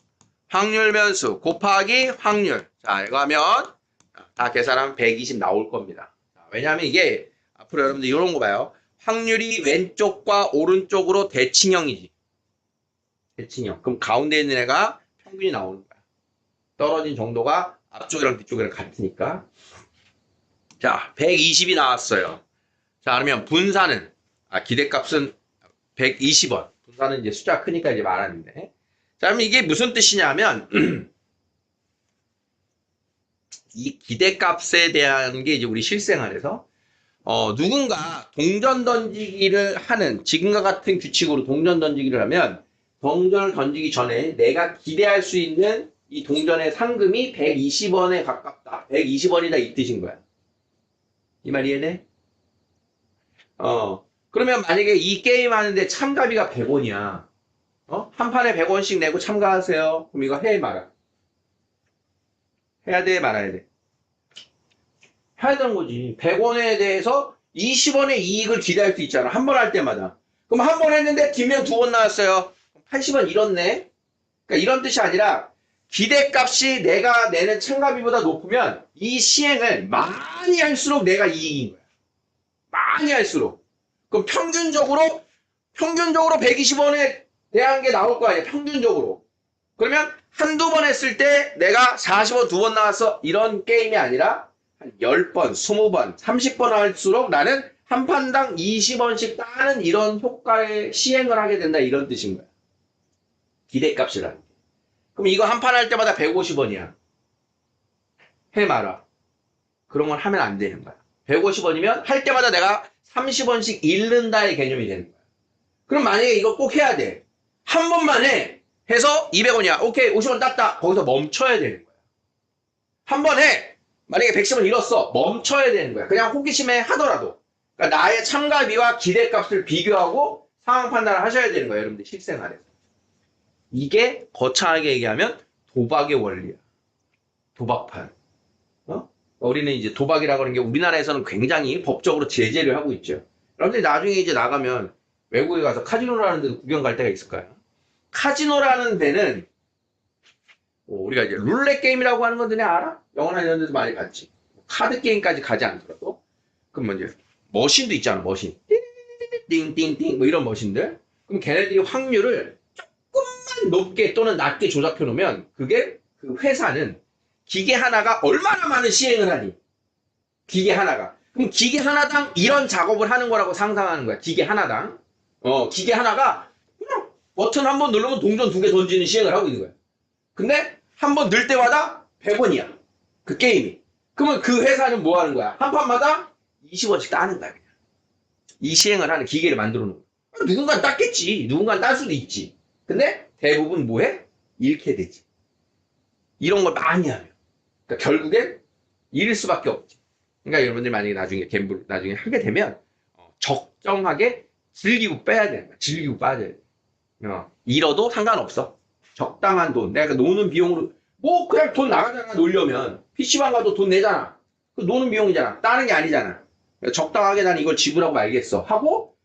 Speaker 1: 확률 변수 곱하기 확률. 자, 이거 하면 다 계산하면 120 나올 겁니다. 왜냐하면 이게 앞으로 여러분들 이런 거 봐요. 확률이 왼쪽과 오른쪽으로 대칭형이지. 대칭형. 그럼 가운데 있는 애가 평균이 나오는 거야. 떨어진 정도가 앞쪽이랑 뒤쪽이랑 같으니까. 자, 120이 나왔어요. 자, 그러면 분산은, 기대값은 120원. 분산은 이제 숫자 크니까 이제 말하는데. 자, 그럼 이게 무슨 뜻이냐면, 이 기대값에 대한 게 이제 우리 실생활에서, 누군가 동전 던지기를 하는, 지금과 같은 규칙으로 동전 던지기를 하면, 동전을 던지기 전에 내가 기대할 수 있는 이 동전의 상금이 120원에 가깝다. 120원이다 이 뜻인 거야. 이 말 이해돼? 그러면 만약에 이 게임 하는데 참가비가 100원이야. 한 판에 100원씩 내고 참가하세요. 그럼 이거 해, 말아? 해야 돼, 말아야 돼? 해야 되는 거지. 100원에 대해서 20원의 이익을 기대할 수 있잖아. 한 번 할 때마다. 그럼 한 번 했는데 뒷면 2번 나왔어요. 80원 잃었네. 그러니까 이런 뜻이 아니라 기대값이 내가 내는 참가비보다 높으면 이 시행을 많이 할수록 내가 이익인 거야. 많이 할수록. 그럼 평균적으로 120원에 대한 게 나올 거 아니야. 평균적으로. 그러면 한두 번 했을 때 내가 40원 2번 나왔어. 이런 게임이 아니라 한 10번, 20번, 30번 할수록 나는 한 판당 20원씩 따는 이런 효과의 시행을 하게 된다. 이런 뜻인 거야. 기대값이라는 게. 그럼 이거 한 판 할 때마다 150원이야. 해 마라. 그런 걸 하면 안 되는 거야. 150원이면 할 때마다 내가 30원씩 잃는다의 개념이 되는 거야. 그럼 만약에 이거 꼭 해야 돼. 한 번만 해서 200원이야. 오케이, 50원 땄다. 거기서 멈춰야 되는 거야. 한 번 해. 만약에 110원 잃었어. 멈춰야 되는 거야. 그냥 호기심에 하더라도. 그러니까 나의 참가비와 기대값을 비교하고 상황 판단을 하셔야 되는 거예요. 여러분들 실생활에서. 이게 거창하게 얘기하면 도박의 원리야. 도박판. 우리는 이제 도박이라고 하는 게 우리나라에서는 굉장히 법적으로 제재를 하고 있죠. 여러분들 나중에 이제 나가면 외국에 가서 카지노라는 데 구경 갈 때가 있을까요? 카지노라는 데는 우리가 이제 룰렛 게임이라고 하는 건 너네 알아? 영화나 이런 데도 많이 봤지. 카드 게임까지 가지 않더라도. 그럼 뭐 이제 머신도 있잖아, 머신. 띵띵띵 뭐 이런 머신들. 그럼 걔네들이 확률을 조금만 높게 또는 낮게 조작해 놓으면 그게 그 회사는 기계 하나가 얼마나 많은 시행을 하니? 기계 하나가. 그럼 기계 하나당 이런 작업을 하는 거라고 상상하는 거야. 기계 하나당. 기계 하나가 그냥 버튼 한 번 누르면 동전 2개 던지는 시행을 하고 있는 거야. 근데 한 번 넣을 때마다 100원이야. 그 게임이. 그러면 그 회사는 뭐 하는 거야? 한 판마다 20원씩 따는 거야. 그냥. 이 시행을 하는 기계를 만들어 놓은 거야. 누군가는 땄겠지. 누군가는 딸 수도 있지. 근데 대부분 뭐 해? 잃게 되지. 이런 걸 많이 하면. 그러니까 결국엔 잃을 수밖에 없지. 그러니까 여러분들 만약에 나중에 갬블 나중에 하게 되면 적정하게 즐기고 빼야 되는 거야. 즐기고 빠져야 돼. 잃어도 상관없어. 적당한 돈. 내가 노는 비용으로 뭐 그냥 돈 나가잖아. 놀려면 PC방 가도 돈 내잖아. 그 노는 비용이잖아. 따는 게 아니잖아. 적당하게 난 이걸 지불하고 말겠어 하고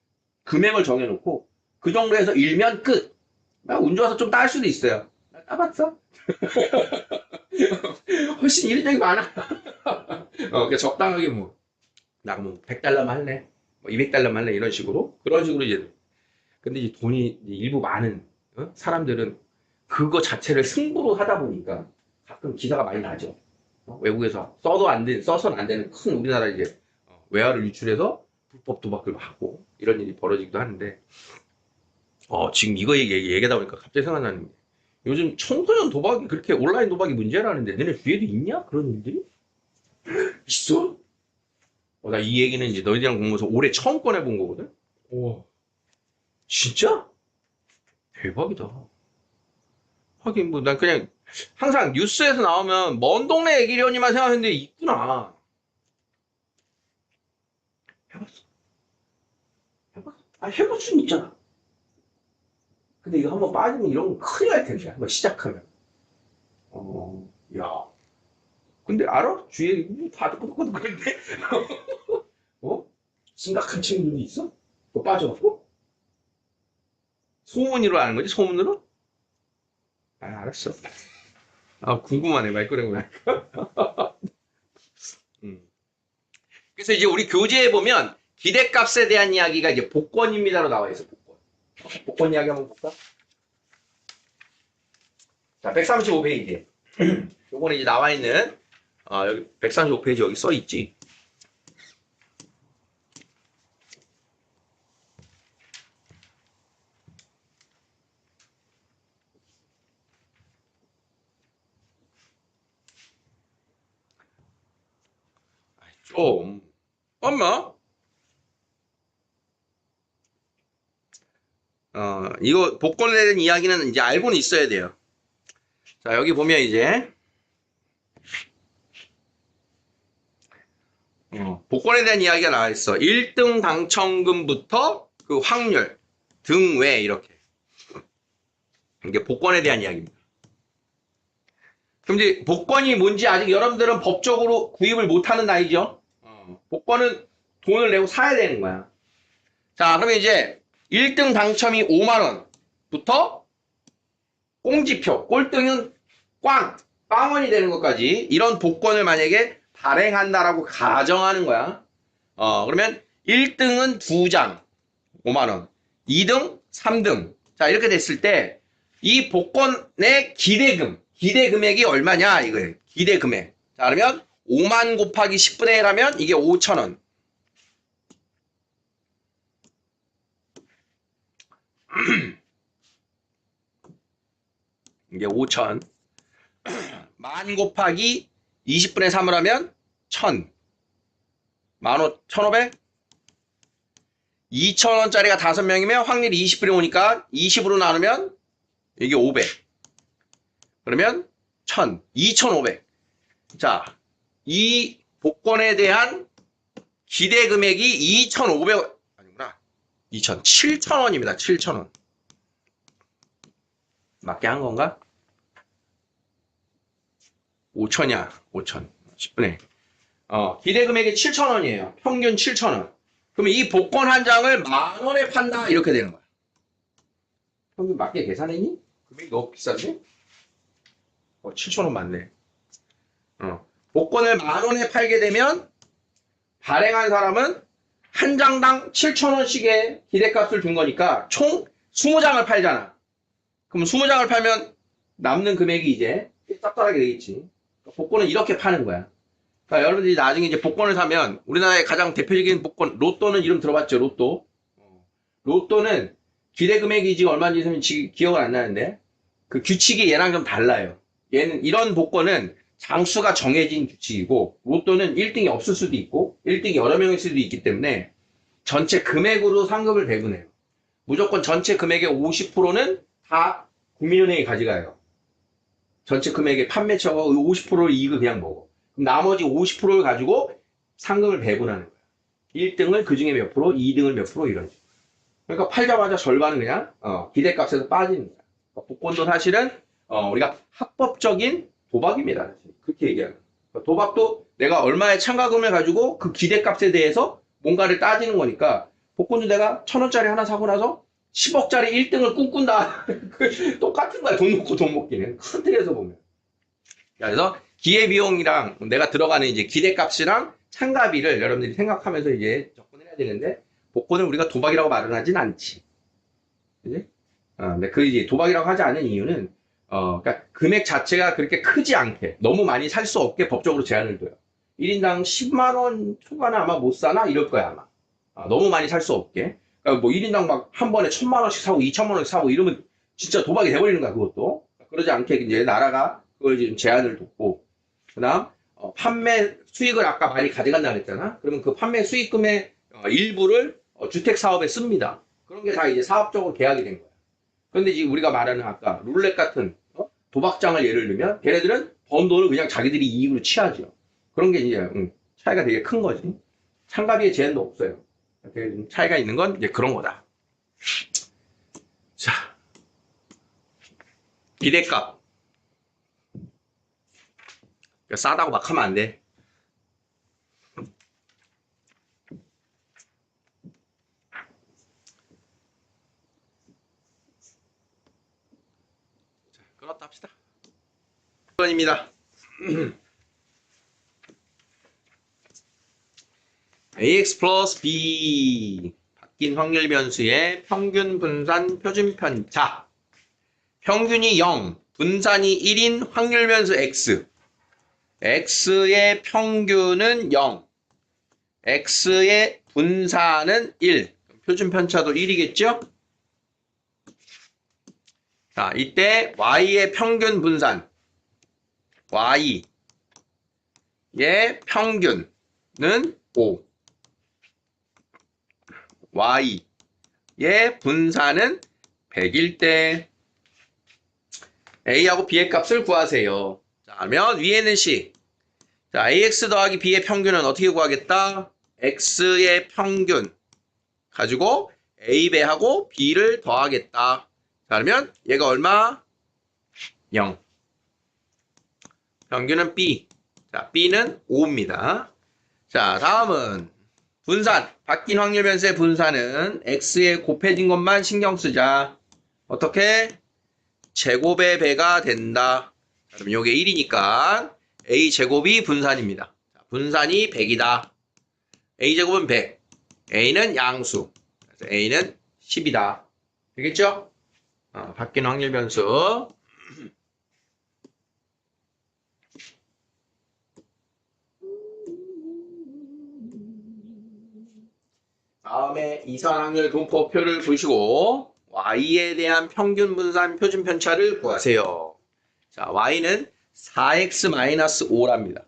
Speaker 1: 금액을 정해놓고 그 정도에서 잃면 끝. 운 좋아서 좀 딸 수도 있어요. 나 따봤어. 훨씬 잃은 적이 많아. 그러니까 적당하게 뭐, 나 뭐 100달러만 할래, 뭐 200달러만 할래 이런 식으로 그런 식으로 이제. 근데 이제 돈이 이제 일부 많은 사람들은 그거 자체를 승부로 하다 보니까 가끔 기사가 많이 나죠. 외국에서 써서는 안 되는 큰 우리나라 이제 외화를 유출해서 불법 도박을 하고 이런 일이 벌어지기도 하는데, 지금 이거 얘기하다 보니까 갑자기 생각나는 게 요즘 청소년 도박이 그렇게 온라인 도박이 문제라는데 너네 주위에도 있냐? 그런 일들이? 있어? 나 이 얘기는 이제 너희들이랑 공부해서 올해 처음 꺼내본 거거든? 와, 진짜? 대박이다. 하긴 뭐 난 그냥 항상 뉴스에서 나오면 먼 동네 얘기려니만 생각했는데 있구나. 해봤어? 해봤어? 해볼 수는 있잖아. 근데 이거 한번 빠지면 이런 거 큰일 날 텐데, 한번 시작하면. 야. 근데 알아? 주위에 다 듣고 그런데? 심각한 친구들이 있어? 또 빠져갖고? 소문으로 아는 거지, 소문으로? 알았어. 궁금하네, 말 꺼내고. 그래서 이제 우리 교재에 보면 기대값에 대한 이야기가 이제 복권입니다로 나와 있어, 복권. 복권 이야기 한번 볼까? 자, 135페이지. 요거는 이제 나와 있는, 여기 135페이지 여기 써 있지. 좀, 엄마? 이거 복권에 대한 이야기는 이제 알고는 있어야 돼요. 자, 여기 보면 이제, 복권에 대한 이야기가 나와 있어. 1등 당첨금부터 그 확률, 등외, 이렇게. 이게 복권에 대한 이야기입니다. 그럼 이제 복권이 뭔지 아직 여러분들은 법적으로 구입을 못하는 나이죠? 복권은 돈을 내고 사야 되는 거야. 자, 그러면 이제 1등 당첨이 5만원부터 꽁지표, 꼴등은 빵원이 되는 것까지 이런 복권을 만약에 발행한다라고 가정하는 거야. 그러면 1등은 2장, 5만원. 2등, 3등. 자, 이렇게 됐을 때 이 복권의 기대 금액이 얼마냐 이거예요. 기대 금액. 자, 그러면 5만 곱하기 10분의 1 하면 이게 5,000원. 이게 5,000. 만 곱하기 20분의 3을 하면 1,000. 1,500? 2,000원짜리가 5명이면 확률이 20분이 오니까 20으로 나누면 이게 500. 그러면 1,000. 2,500. 자, 이 복권에 대한 기대 금액이 2,500원 아니구나. 7,000원입니다. 7,000원. 맞게 한 건가? 5천이야. 5천. 10분의. 기대 금액이 7,000원이에요. 평균 7,000원. 그러면 이 복권 한 장을 10,000원에 판다. 이렇게 되는 거야. 평균 맞게 계산했니? 금액이 너무 비싼데? 7,000원 맞네. 복권을 10,000원에 팔게 되면 발행한 사람은 한 장당 7,000원씩의 기대값을 준 거니까 총 20장을 팔잖아. 그럼 20장을 팔면 남는 금액이 이제 짭짤하게 되겠지. 복권은 이렇게 파는 거야. 그러니까 여러분들이 나중에 이제 복권을 사면 우리나라의 가장 대표적인 복권 로또는 이름 들어봤죠? 로또. 로또는 기대 금액이 지금 얼마인지 기억은 안 나는데 그 규칙이 얘랑 좀 달라요. 얘는 이런 복권은 장수가 정해진 규칙이고 로또는 1등이 없을 수도 있고 1등이 여러 명일 수도 있기 때문에 전체 금액으로 상금을 배분해요. 무조건 전체 금액의 50%는 다 국민은행이 가져가요. 전체 금액의 판매처가 50%를 이익을 그냥 먹어. 그럼 나머지 50%를 가지고 상금을 배분하는 거야. 1등을 그 중에 몇 프로, 2등을 몇 프로 이런 식으로. 그러니까 팔자마자 절반은 그냥 기대값에서 빠지는 거야. 그러니까 복권도 사실은 우리가 합법적인 도박입니다. 그렇게 얘기하는 거야. 도박도 내가 얼마의 참가금을 가지고 그 기대값에 대해서 뭔가를 따지는 거니까 복권도 내가 1,000원짜리 하나 사고 나서 10억짜리 1등을 꿈꾼다. 똑같은 거야. 돈 먹고 돈 먹기는. 큰 틀에서 보면. 그래서 기회비용이랑 내가 들어가는 이제 기대값이랑 참가비를 여러분들이 생각하면서 이제 접근을 해야 되는데 복권을 우리가 도박이라고 말은 하진 않지. 그지? 근데 그 이제 도박이라고 하지 않은 이유는 그러니까 금액 자체가 그렇게 크지 않게 너무 많이 살 수 없게 법적으로 제한을 둬요. 1인당 10만 원 초반에 아마 못 사나 이럴 거야 아마. 너무 많이 살 수 없게. 그러니까 뭐 1인당 막 한 번에 1,000만 원씩 사고 2,000만 원씩 사고 이러면 진짜 도박이 돼버리는 거야 그것도. 그러지 않게 이제 나라가 그걸 지금 제한을 뒀고 그다음 판매 수익을 아까 많이 가져간다 그랬잖아. 그러면 그 판매 수익금의 일부를 주택 사업에 씁니다. 그런 게 다 이제 사업적으로 계약이 된 거야. 그런데 지금 우리가 말하는 아까 룰렛 같은 도박장을 예를 들면 걔네들은 번 돈을 그냥 자기들이 이익으로 취하죠. 그런 게 이제 차이가 되게 큰 거지. 참가비의 제한도 없어요. 차이가 있는 건 이제 그런 거다. 자, 기대값. 싸다고 막 하면 안 돼. 자, 그렇다 합시다. 1번입니다. ax 플러스 b 바뀐 확률 변수의 평균 분산 표준 편차. 평균이 0, 분산이 1인 확률 변수 x. x의 평균은 0, x의 분산은 1. 표준 편차도 1이겠죠? 자, 이때 y의 평균 분산, y의 평균은 5. y의 분산은 100일 때 a하고 b의 값을 구하세요. 자, 그러면 위에는 식. 자, ax 더하기 b의 평균은 어떻게 구하겠다? x의 평균 가지고 a배하고 b를 더하겠다. 자, 그러면 얘가 얼마? 0. 평균은 b. 자, b는 5입니다. 자, 다음은 분산. 바뀐 확률 변수의 분산은 x에 곱해진 것만 신경 쓰자. 어떻게? 제곱의 배가 된다. 자, 그럼 요게 1이니까 a 제곱이 분산입니다. 자, 분산이 100이다. a 제곱은 100. a는 양수. 그래서 a는 10이다. 되겠죠? 바뀐 확률 변수. 다음에 이산 확률 분포표를 보시고 y에 대한 평균 분산 표준 편차를 구하세요. 자, y는 4x-5랍니다.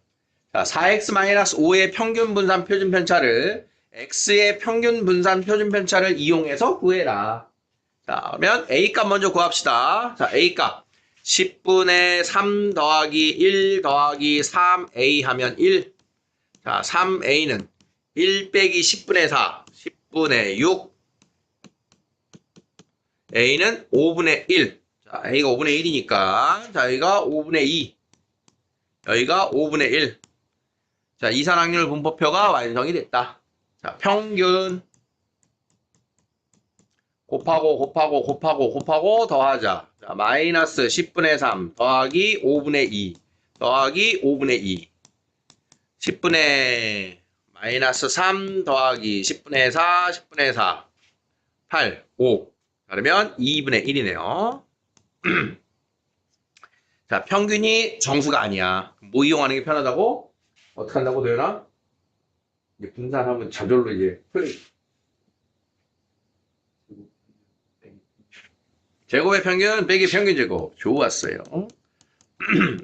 Speaker 1: 자, 4x-5의 평균 분산 표준 편차를 x의 평균 분산 표준 편차를 이용해서 구해라. 자, 그러면 a 값 먼저 구합시다. 자, a 값 10분의 3 더하기 1 더하기 3a 하면 1. 자, 3a는 1 빼기 10분의 4, 10분의 6. A는 5분의 1. 자, A가 5분의 1이니까, 자, 여기가 5분의 2. 여기가 5분의 1. 자, 이산확률 분포표가 완성이 됐다. 자, 평균. 곱하고 더하자. 자, 마이너스 10분의 3 더하기 5분의 2 더하기 5분의 2. 10분의 마이너스 3 더하기 10분의 4, 10분의 4. 8, 5. 그러면 2분의 1이네요. 자, 평균이 정수가 아니야. 뭐 이용하는 게 편하다고? 어떻게 한다고 되나? 이제 분산하면 저절로 이제 풀리. 제곱의 평균 빼기 평균 제곱. 좋았어요.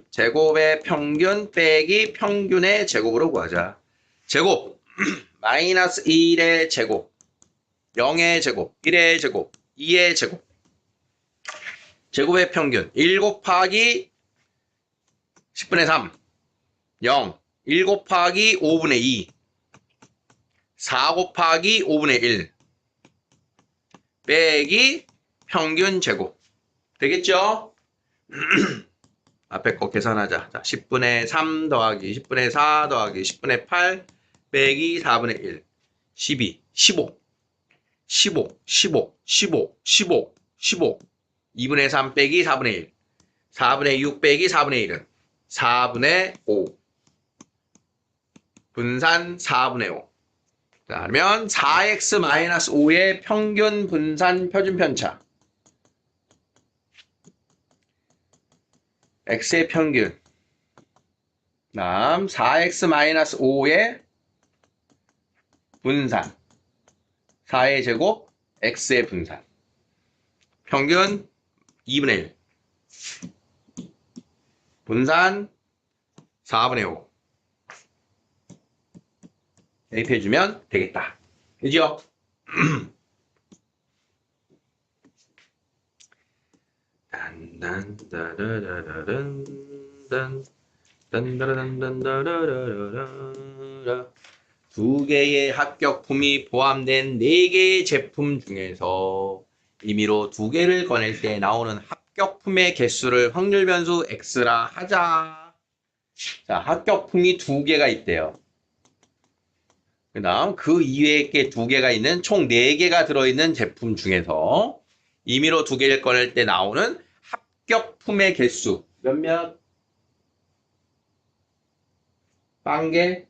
Speaker 1: 제곱의 평균 빼기 평균의 제곱으로 구하자. 제곱. 마이너스 1의 제곱. 0의 제곱. 1의 제곱. 2의 제곱. 제곱의 평균. 1 곱하기 10분의 3. 0. 1 곱하기 5분의 2. 4 곱하기 5분의 1. 빼기 평균 제곱. 되겠죠? 앞에 거 계산하자. 자, 10분의 3 더하기 10분의 4 더하기 10분의 8 빼기 4분의 1. 12, 15, 15, 15, 15, 15, 15. 2분의 3 빼기 4분의 1. 4분의 6 빼기 4분의 1은 4분의 5. 분산 4분의 5. 자, 그러면 4x-5의 평균 분산 표준 편차. x의 평균. 다음 4x-5의 분산. 4의 제곱, x의 분산. 평균 2분의 1. 분산 4분의 5. 대입해주면 되겠다. 그죠? 두 개의 합격품이 포함된 4개의 제품 중에서 임의로 2개를 꺼낼 때 나오는 합격품의 개수를 확률 변수 x라 하자. 자, 합격품이 2개가 있대요. 그 다음 그 이외에 게 2개가 있는 총 4개가 들어있는 제품 중에서 임의로 2개를 꺼낼 때 나오는 합격품의 개수 몇몇? 빵개,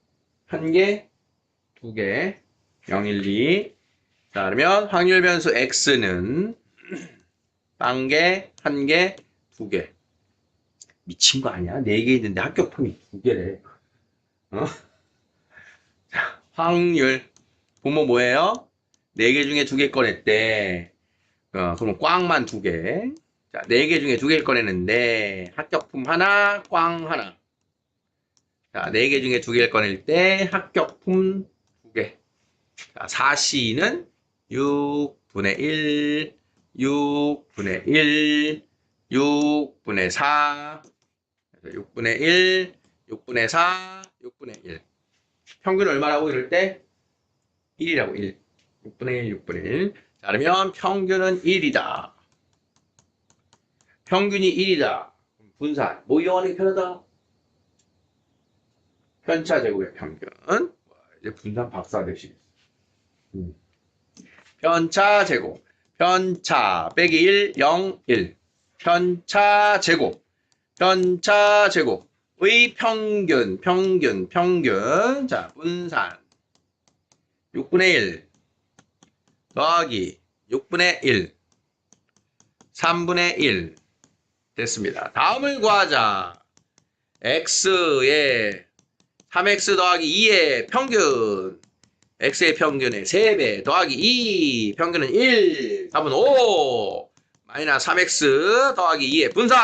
Speaker 1: 1개, 2개, 0, 1, 2. 자, 그러면 확률 변수 x는 빵개, 1개, 2개. 미친 거 아니야? 4개 있는데 합격품이 2개래. 어? 자, 확률. 부모 뭐예요? 4개 중에 2개 꺼냈대. 그럼 꽝만 2개. 자, 4개 중에 2개를 꺼내는데 합격품 하나, 꽝 하나. 자, 4개 중에 2개를 꺼낼 때 합격품 2개. 자, 4C는 6분의 1, 6분의 1, 6분의 4, 6분의 1, 6분의 4, 6분의 1. 평균 얼마라고 이럴 때? 1이라고 1. 6분의 1, 6분의 1. 자, 그러면 평균은 1이다. 평균이 1이다. 분산. 뭐 이용하는 게 편하다? 편차 제곱의 평균. 이제 분산 박사 되시겠어. 편차 제곱. 편차 빼기 1, 0, 1. 편차 제곱. 편차 제곱의 평균. 자, 분산. 6분의 1 더하기 6분의 1. 3분의 1. 됐습니다. 다음을 구하자. x의 3x 더하기 2의 평균. x의 평균의 3배 더하기 2. 평균은 1. 답은 5. 마이너스 3x 더하기 2의 분산.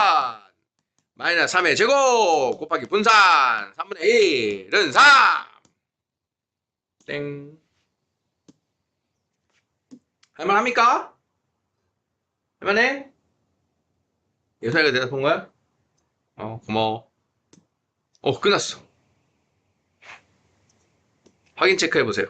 Speaker 1: 마이너스 3의 제곱 곱하기 분산. 3분의 1은 3. 땡. 할만합니까? 할만해? 예선이가 대답한 거야? 고마워. 끝났어. 확인 체크해 보세요.